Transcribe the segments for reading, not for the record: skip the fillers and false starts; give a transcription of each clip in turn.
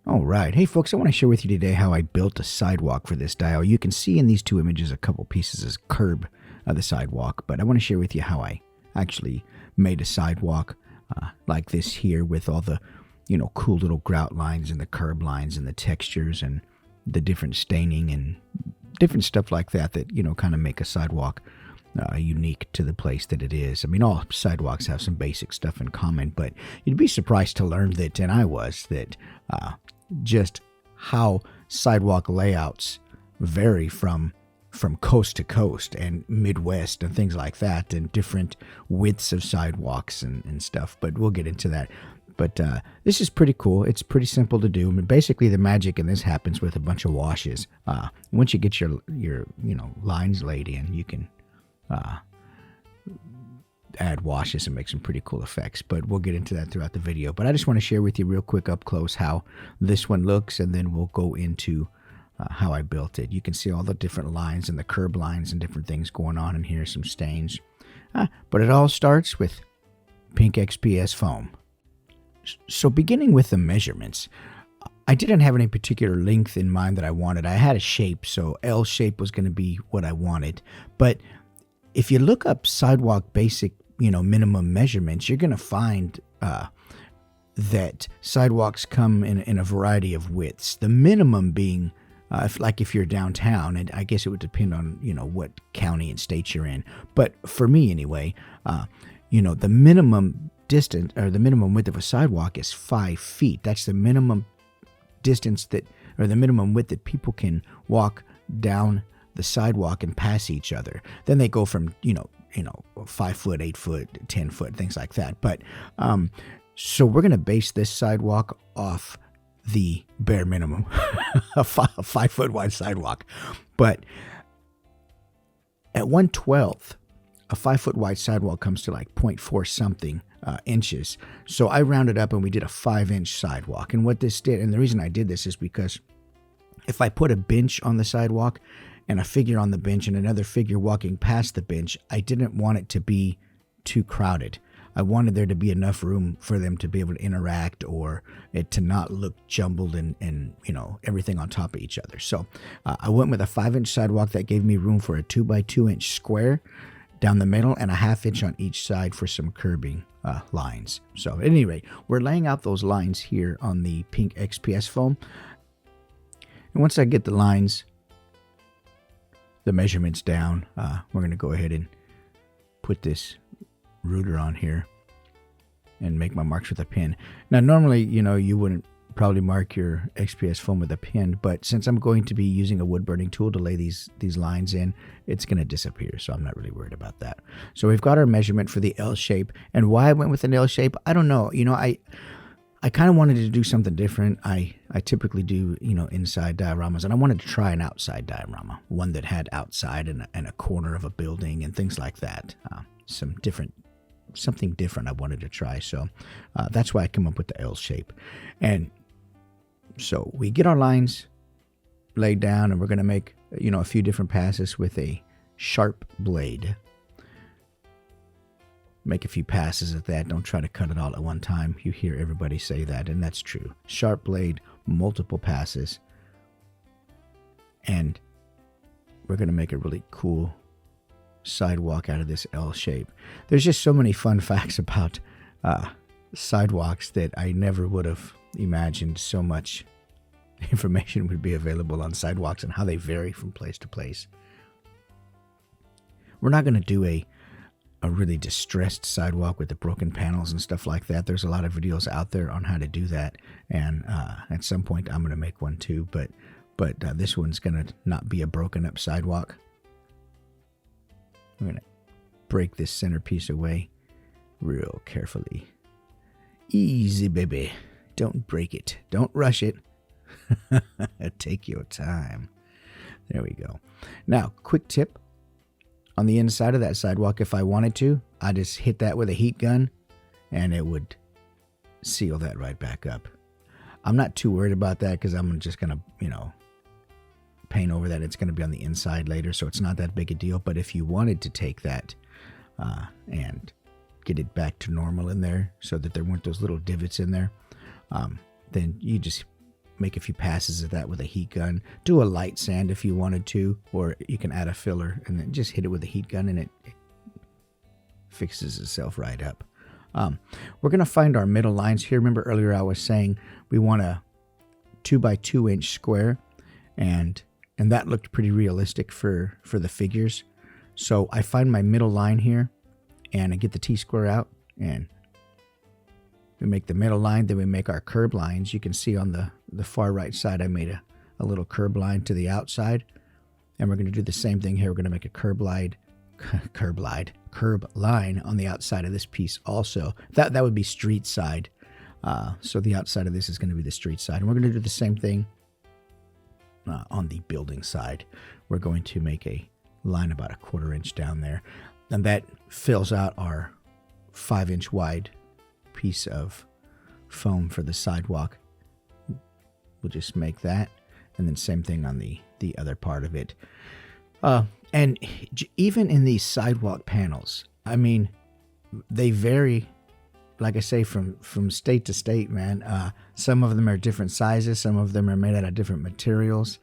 All right. Hey, folks, I want to share with you today how I built a sidewalk for this dial. You can see in these two images a couple pieces of curb of the sidewalk, but I want to share with you how I actually made a sidewalk like this here with all the, cool little grout lines and the curb lines and the textures and the different staining and different stuff like that kind of make a sidewalk unique to the place that it is. I mean, all sidewalks have some basic stuff in common, but you'd be surprised to learn that, and I was, that just how sidewalk layouts vary from coast to coast and Midwest and things like that, and different widths of sidewalks and stuff, but we'll get into that. But this is pretty cool. It's pretty simple to do. I mean, basically, the magic in this happens with a bunch of washes. Once you get your lines laid in, you can add washes and make some pretty cool effects, but we'll get into that throughout the video. But I just want to share with you real quick up close how this one looks, and then we'll go into how I built it. You can see all the different lines and the curb lines and different things going on in here, some stains. But it all starts with pink XPS foam. So beginning with the measurements, I didn't have any particular length in mind that I wanted. I had a shape, so L shape was going to be what I wanted. But if you look up sidewalk basic, minimum measurements, you're going to find that sidewalks come in a variety of widths. The minimum being, if you're downtown, and I guess it would depend on, what county and state you're in. But for me anyway, the minimum distance or the minimum width of a sidewalk is 5 feet. That's the minimum distance or the minimum width that people can walk down the sidewalk and pass each other. Then they go from 5 foot, 8 foot, 10 foot, things like that. But so we're going to base this sidewalk off the bare minimum, a 5 foot wide sidewalk. But at 1/12, a 5 foot wide sidewalk comes to like 0.4 something inches. So I rounded up and we did a 5-inch sidewalk. And what this did, and the reason I did this is because if I put a bench on the sidewalk and a figure on the bench and another figure walking past the bench, I didn't want it to be too crowded. I wanted there to be enough room for them to be able to interact, or it to not look jumbled and everything on top of each other. So I went with a 5-inch sidewalk that gave me room for a 2x2-inch square down the middle and a 1/2 inch on each side for some curbing lines. So at any rate, we're laying out those lines here on the pink XPS foam. And once I get the lines, the measurements down, we're going to go ahead and put this ruler on here and make my marks with a pen. Now, normally, you wouldn't probably mark your XPS foam with a pen, but since I'm going to be using a wood burning tool to lay these lines in, it's going to disappear, so I'm not really worried about that. So we've got our measurement for the L shape, and why I went with an L shape, I don't know. I kind of wanted to do something different. I typically do, inside dioramas, and I wanted to try an outside diorama, one that had outside and a corner of a building and things like that. Something different I wanted to try. So that's why I come up with the L shape. And so we get our lines laid down, and we're going to make, a few different passes with a sharp blade. Make a few passes at that. Don't try to cut it all at one time. You hear everybody say that, and that's true. Sharp blade, multiple passes. And we're going to make a really cool sidewalk out of this L shape. There's just so many fun facts about sidewalks that I never would have imagined so much information would be available on sidewalks and how they vary from place to place. We're not going to do a really distressed sidewalk with the broken panels and stuff like that. There's a lot of videos out there on how to do that, and at some point I'm going to make one too, but this one's going to not be a broken up sidewalk. I'm going to break this centerpiece away real carefully. Easy, baby. Don't break it. Don't rush it. Take your time. There we go. Now, quick tip. On the inside of that sidewalk, if I wanted to, I just hit that with a heat gun and it would seal that right back up. I'm not too worried about that because I'm just going to, paint over that. It's going to be on the inside later, so it's not that big a deal. But if you wanted to take that and get it back to normal in there so that there weren't those little divots in there, then you just make a few passes of that with a heat gun. Do a light sand if you wanted to, or you can add a filler and then just hit it with a heat gun and it fixes itself right up. We're going to find our middle lines here. Remember earlier I was saying we want a 2x2 inch square, and that looked pretty realistic for the figures. So I find my middle line here, and I get the T-square out, and we make the middle line, then we make our curb lines. You can see on the far right side I made a little curb line to the outside, and we're going to do the same thing here. We're going to make a curb line on the outside of this piece also. That would be street side. So the outside of this is going to be the street side. And we're going to do the same thing on the building side. We're going to make a line about 1/4 inch down there. And that fills out our 5-inch wide piece of foam for the sidewalk. We'll just make that. And then same thing on the other part of it. And even in these sidewalk panels, I mean, they vary, like I say, from state to state, man. Some of them are different sizes. Some of them are made out of different materials.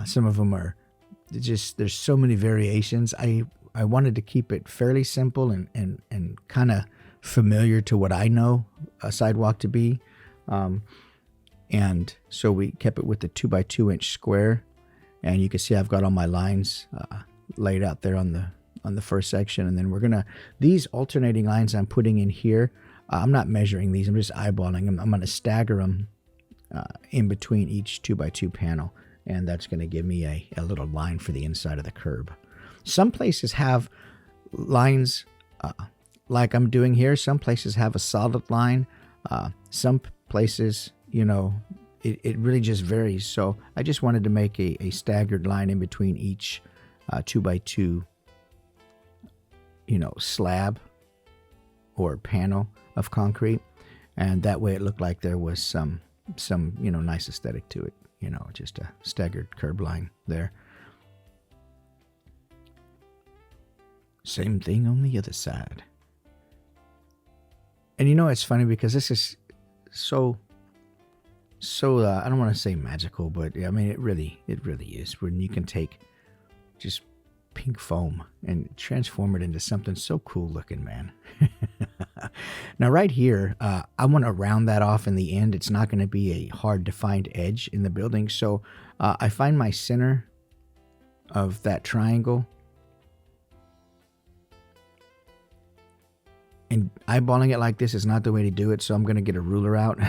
Some of them are just, there's so many variations. I wanted to keep it fairly simple and kind of familiar to what I know a sidewalk to be. And so we kept it with the 2x2 inch square. And you can see I've got all my lines laid out there on the first section. And then we're going to, these alternating lines I'm putting in here, I'm not measuring these. I'm just eyeballing them. I'm going to stagger them in between each 2x2 panel. And that's going to give me a little line for the inside of the curb. Some places have lines like I'm doing here. Some places have a solid line. Some places, you know, it really just varies. So I just wanted to make a staggered line in between each 2x2, you know, slab or panel of concrete. And that way it looked like there was some, you know, nice aesthetic to it. You know, just a staggered curb line there. Same thing on the other side. And you know, it's funny because this is so I don't want to say magical, but I mean, it really is, when you can take just pink foam and transform it into something so cool looking, man. Now right here, I want to round that off in the end. It's not going to be a hard defined edge in the building. So I find my center of that triangle, and eyeballing it like this is not the way to do it. So I'm going to get a ruler out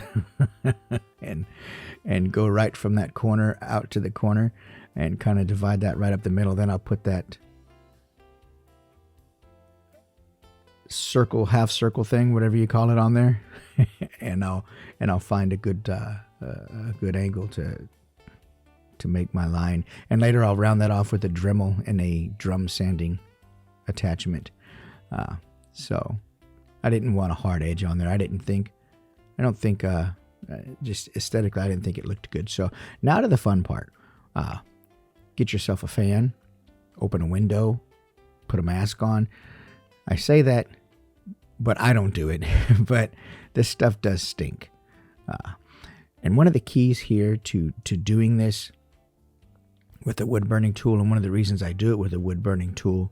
and go right from that corner out to the corner and kind of divide that right up the middle. Then I'll put that circle, half circle thing, whatever you call it, on there, and I'll find a good angle to make my line. And later I'll round that off with a Dremel and a drum sanding attachment. So I didn't want a hard edge on there. I don't think just aesthetically, I didn't think it looked good. So now to the fun part. Get yourself a fan, open a window, put a mask on. I say that, but I don't do it. But this stuff does stink. And one of the keys here to doing this with a wood burning tool, and one of the reasons I do it with a wood burning tool,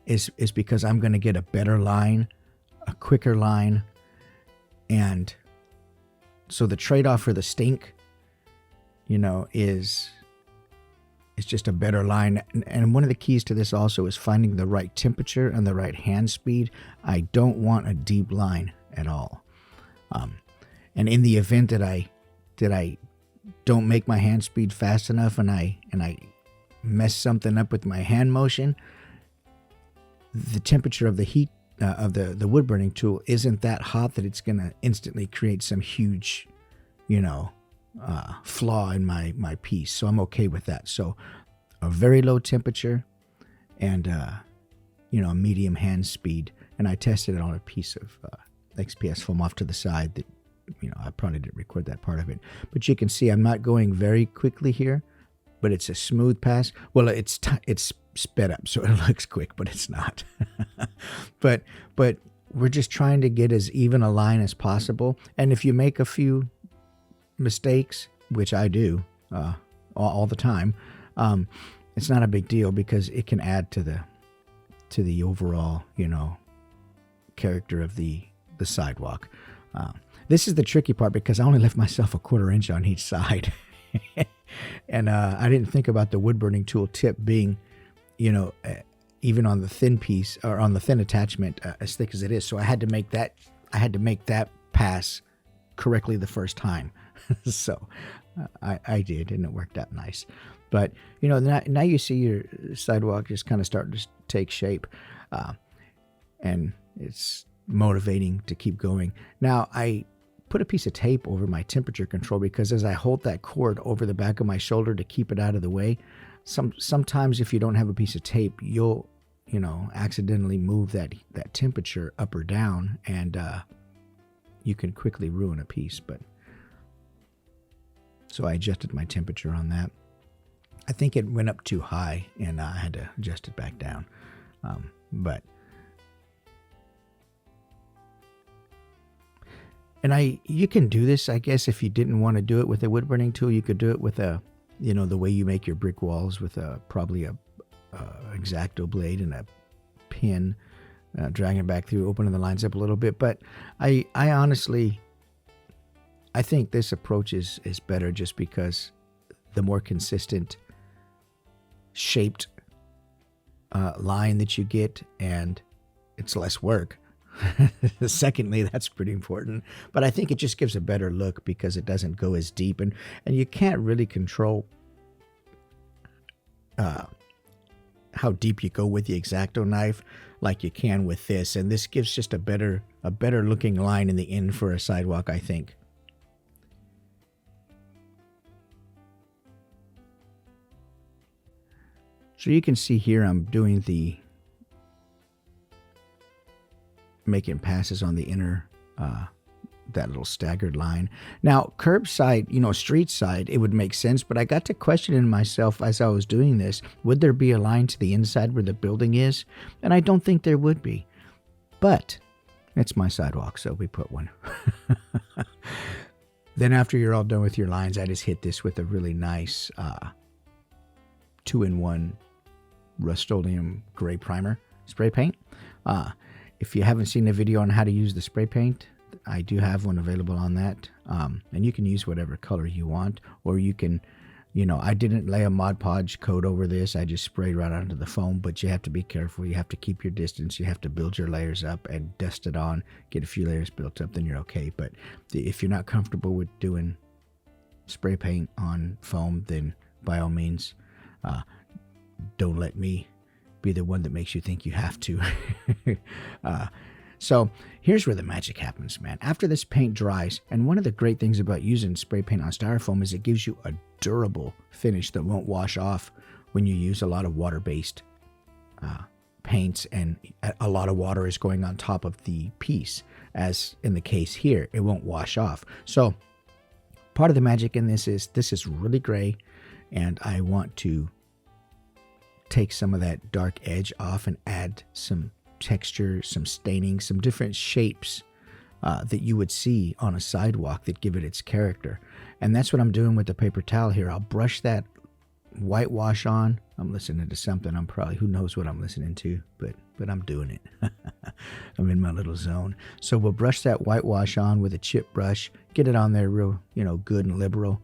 is because I'm going to get a better line, a quicker line. And so the trade-off for the stink, you know, is just a better line. And one of the keys to this also is finding the right temperature and the right hand speed. I don't want a deep line at all. And in the event that I don't make my hand speed fast enough and I mess something up with my hand motion, the temperature of the heat of the wood burning tool isn't that hot that it's going to instantly create some huge, you know, flaw in my piece. So I'm okay with that. So a very low temperature and you know, a medium hand speed. And I tested it on a piece of XPS foam off to the side that, you know, I probably didn't record that part of it, but you can see I'm not going very quickly here, but it's a smooth pass. Well, it's sped up, so it looks quick, but it's not. but we're just trying to get as even a line as possible. And if you make a few mistakes, which I do all the time, it's not a big deal because it can add to the overall, character of the sidewalk. This is the tricky part because I only left myself a 1/4 inch on each side. And I didn't think about the wood burning tool tip being, even on the thin piece or on the thin attachment, as thick as it is. So I had to make that pass correctly the first time. So I did, and it worked out nice. But now you see your sidewalk just kind of starting to take shape, and it's motivating to keep going. Now I put a piece of tape over my temperature control because as I hold that cord over the back of my shoulder to keep it out of the way, sometimes if you don't have a piece of tape, you'll accidentally move that temperature up or down, and you can quickly ruin a piece. But so I adjusted my temperature on that. I think it went up too high, and I had to adjust it back down. You can do this, I guess, if you didn't want to do it with a wood burning tool. You could do it with the way you make your brick walls with probably a X-Acto blade and a pin, dragging it back through, opening the lines up a little bit. But I honestly, I think this approach is better just because the more consistent shaped line that you get, and it's less work. Secondly, that's pretty important, but I think it just gives a better look because it doesn't go as deep, and you can't really control how deep you go with the X-Acto knife like you can with this, and this gives just a better looking line in the end for a sidewalk, I think. So you can see here I'm doing making passes on the inner, that little staggered line. Now, curbside, street side, it would make sense, but I got to questioning myself as I was doing this, would there be a line to the inside where the building is? And I don't think there would be, but it's my sidewalk, so we put one. Then after you're all done with your lines, I just hit this with a really nice 2-in-1 Rust-Oleum gray primer spray paint. If you haven't seen the video on how to use the spray paint, I do have one available on that. And you can use whatever color you want, or you can, I didn't lay a Mod Podge coat over this. I just sprayed right onto the foam, but you have to be careful. You have to keep your distance. You have to build your layers up and dust it on, get a few layers built up, then you're okay. But if you're not comfortable with doing spray paint on foam, then by all means, don't let me be the one that makes you think you have to. So here's where the magic happens, man. After this paint dries, and one of the great things about using spray paint on styrofoam is it gives you a durable finish that won't wash off when you use a lot of water-based paints, and a lot of water is going on top of the piece. As in the case here, it won't wash off. So part of the magic in this is really gray, and I want to take some of that dark edge off and add some texture, some staining, some different shapes that you would see on a sidewalk that give it its character. And that's what I'm doing with the paper towel here. I'll brush that whitewash on. I'm listening to something. Who knows what I'm listening to, but I'm doing it. I'm in my little zone. So we'll brush that whitewash on with a chip brush, get it on there real, good and liberal.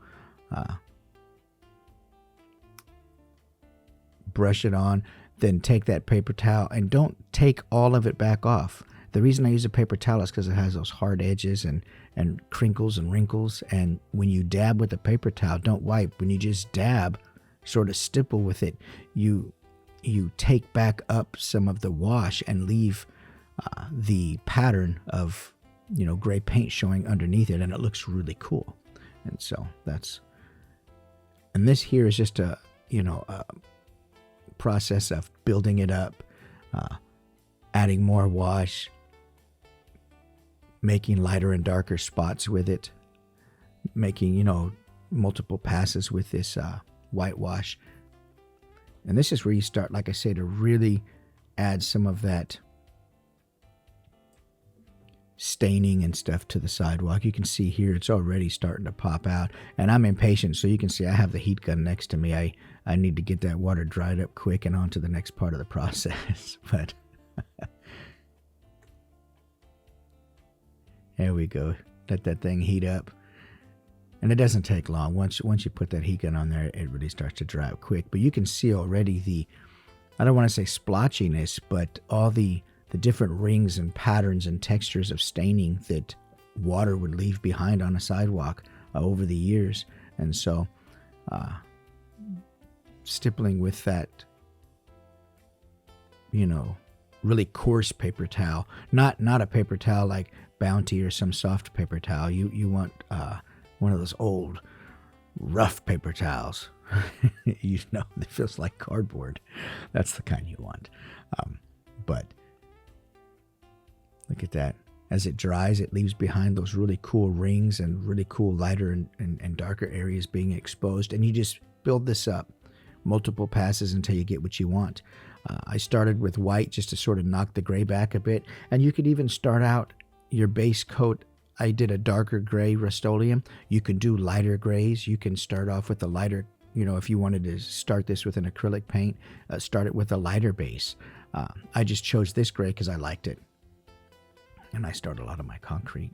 Brush it on, then take that paper towel, and don't take all of it back off. The reason I use a paper towel is because it has those hard edges and crinkles and wrinkles, and when you dab with a paper towel, don't wipe. When you just dab, sort of stipple with it, you take back up some of the wash and leave the pattern of gray paint showing underneath it, and it looks really cool. And so this here is just a process of building it up, adding more wash, making lighter and darker spots with it, making multiple passes with this whitewash. And this is where you start, like I say, to really add some of that staining and stuff to the sidewalk. You can see here it's already starting to pop out, and I'm impatient, so you can see I have the heat gun next to me. I need to get that water dried up quick and on to the next part of the process. But there we go. Let that thing heat up. And it doesn't take long. Once you put that heat gun on there, it really starts to dry up quick. But you can see already the, I don't want to say splotchiness, but all the different rings and patterns and textures of staining that water would leave behind on a sidewalk over the years. And so stippling with that, really coarse paper towel, not a paper towel like Bounty or some soft paper towel. You want one of those old rough paper towels. That feels like cardboard. That's the kind you want. But look at that. As it dries, it leaves behind those really cool rings and really cool lighter and darker areas being exposed. And you just build this up, multiple passes until you get what you want. I started with white just to sort of knock the gray back a bit. And you could even start out your base coat. I did a darker gray Rust-Oleum. You can do lighter grays. You can start off with a lighter, if you wanted to start this with an acrylic paint, start it with a lighter base. I just chose this gray because I liked it. And I start a lot of my concrete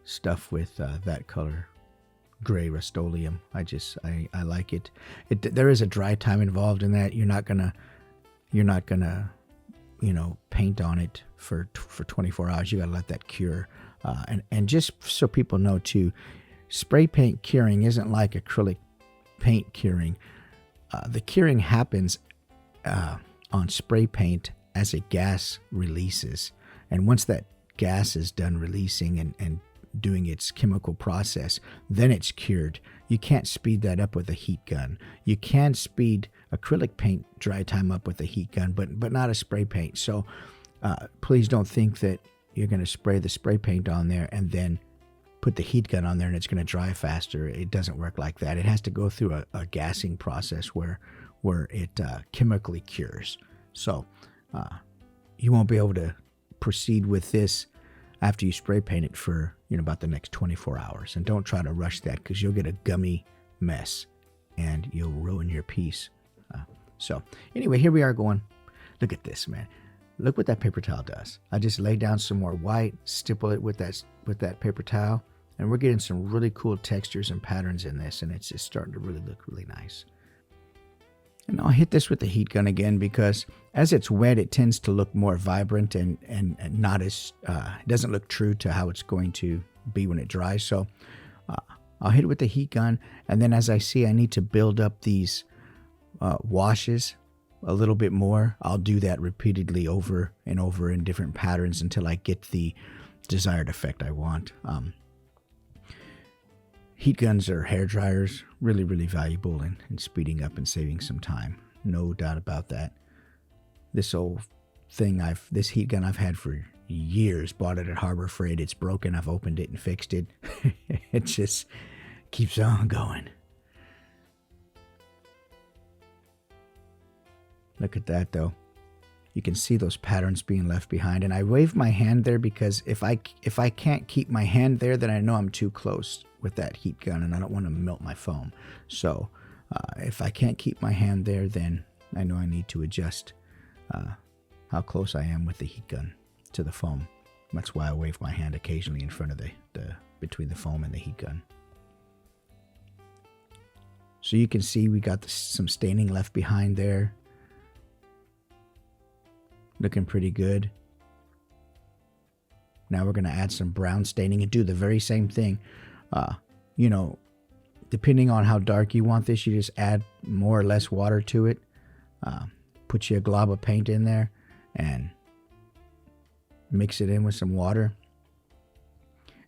stuff with that color, gray Rust-Oleum. I like it. There is a dry time involved in that. You're not gonna paint on it for 24 hours. You gotta let that cure. And just so people know too, spray paint curing isn't like acrylic paint curing. The curing happens on spray paint as a gas releases. And once that gas is done releasing and doing its chemical process, then it's cured. You can't speed that up with a heat gun. You can speed acrylic paint dry time up with a heat gun, but not a spray paint. So please don't think that you're going to spray the spray paint on there and then put the heat gun on there and it's going to dry faster. It doesn't work like that. It has to go through a gassing process where it chemically cures. So you won't be able to proceed with this after you spray paint it for about the next 24 hours. And don't try to rush that because you'll get a gummy mess and you'll ruin your piece. So anyway, here we are going. Look at this, man. Look what that paper towel does. I just lay down some more white, stipple it with that paper towel, and we're getting some really cool textures and patterns in this, and it's just starting to really look really nice. And I'll hit this with the heat gun again because as it's wet, it tends to look more vibrant and not as, it doesn't look true to how it's going to be when it dries. So I'll hit it with the heat gun, and then as I see I need to build up these washes a little bit more, I'll do that repeatedly over and over in different patterns until I get the desired effect I want. Heat guns or hair dryers, really, really valuable in speeding up and saving some time. No doubt about that. This old thing, this heat gun I've had for years, bought it at Harbor Freight. It's broken. I've opened it and fixed it. It just keeps on going. Look at that, though. You can see those patterns being left behind. And I wave my hand there because if I can't keep my hand there, then I know I'm too close with that heat gun and I don't want to melt my foam. So if I can't keep my hand there, then I know I need to adjust how close I am with the heat gun to the foam. That's why I wave my hand occasionally in front of between the foam and the heat gun. So you can see we got some staining left behind there. Looking pretty good. Now we're going to add some brown staining and do the very same thing. Depending on how dark you want this, you just add more or less water to it. Put you a glob of paint in there and mix it in with some water.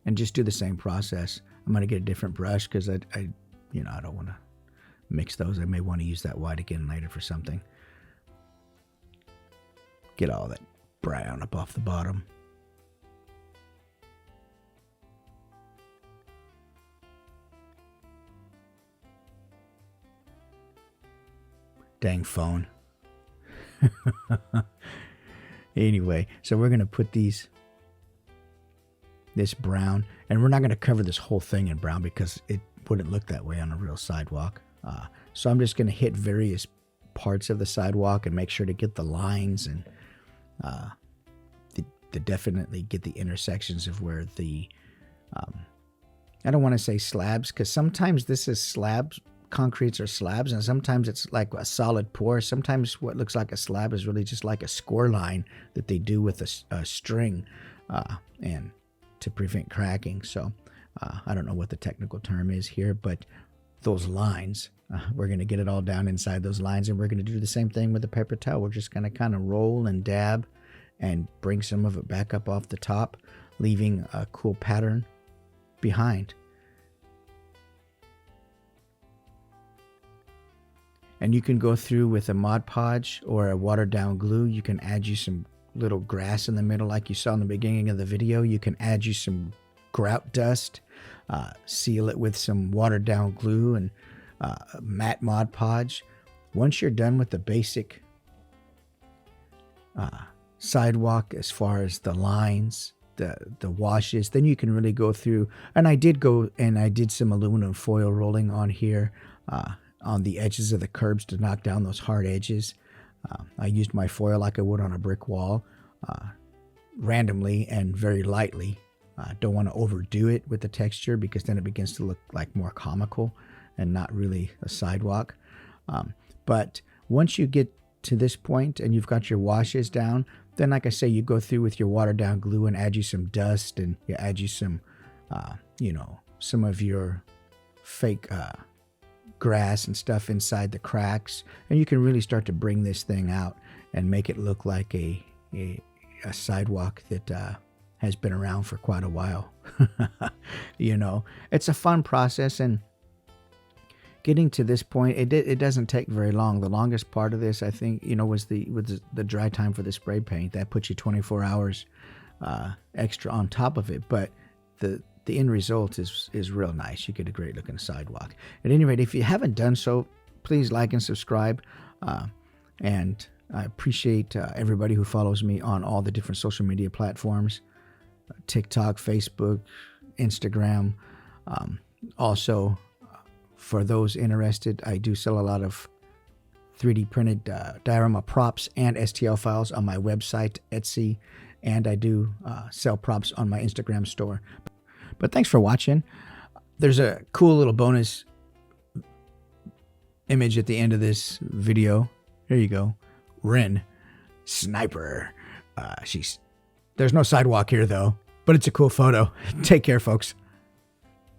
And just do the same process. I'm going to get a different brush because I don't want to mix those. I may want to use that white again later for something. Get all that brown up off the bottom. Dang phone. Anyway, so we're going to put these this brown. And we're not going to cover this whole thing in brown because it wouldn't look that way on a real sidewalk. So I'm just going to hit various parts of the sidewalk and make sure to get the lines and to definitely get the intersections of where the I don't want to say slabs, because sometimes this is slabs, concretes or slabs, and sometimes it's like a solid pour. Sometimes what looks like a slab is really just like a score line that they do with a string and to prevent cracking. So I don't know what the technical term is here, but those lines, we're going to get it all down inside those lines, and we're going to do the same thing with the paper towel. We're just going to kind of roll and dab and bring some of it back up off the top, leaving a cool pattern behind. And you can go through with a Mod Podge or a watered down glue. You can add you some little grass in the middle like you saw in the beginning of the video. You can add you some grout dust, seal it with some watered down glue and matte Mod Podge. Once you're done with the basic sidewalk, as far as the lines, the washes, then you can really go through. And I did some aluminum foil rolling on here on the edges of the curbs to knock down those hard edges. I used my foil like I would on a brick wall, randomly and very lightly. Don't want to overdo it with the texture because then it begins to look like more comical and not really a sidewalk. But once you get to this point and you've got your washes down, then like I say, you go through with your watered down glue and add you some dust, and you add you some, some of your fake grass and stuff inside the cracks, and you can really start to bring this thing out and make it look like a sidewalk that has been around for quite a while. It's a fun process, and getting to this point, it doesn't take very long. The longest part of this, I think, was the dry time for the spray paint. That puts you 24 hours extra on top of it, but the end result is real nice. You get a great looking sidewalk. At any rate, if you haven't done so, please like and subscribe. And I appreciate everybody who follows me on all the different social media platforms, TikTok, Facebook, Instagram. Also, for those interested, I do sell a lot of 3D printed diorama props and STL files on my website, Etsy, and I do sell props on my Instagram store. But thanks for watching. There's a cool little bonus image at the end of this video. Here you go. Ren, sniper. There's no sidewalk here though, but it's a cool photo. Take care, folks.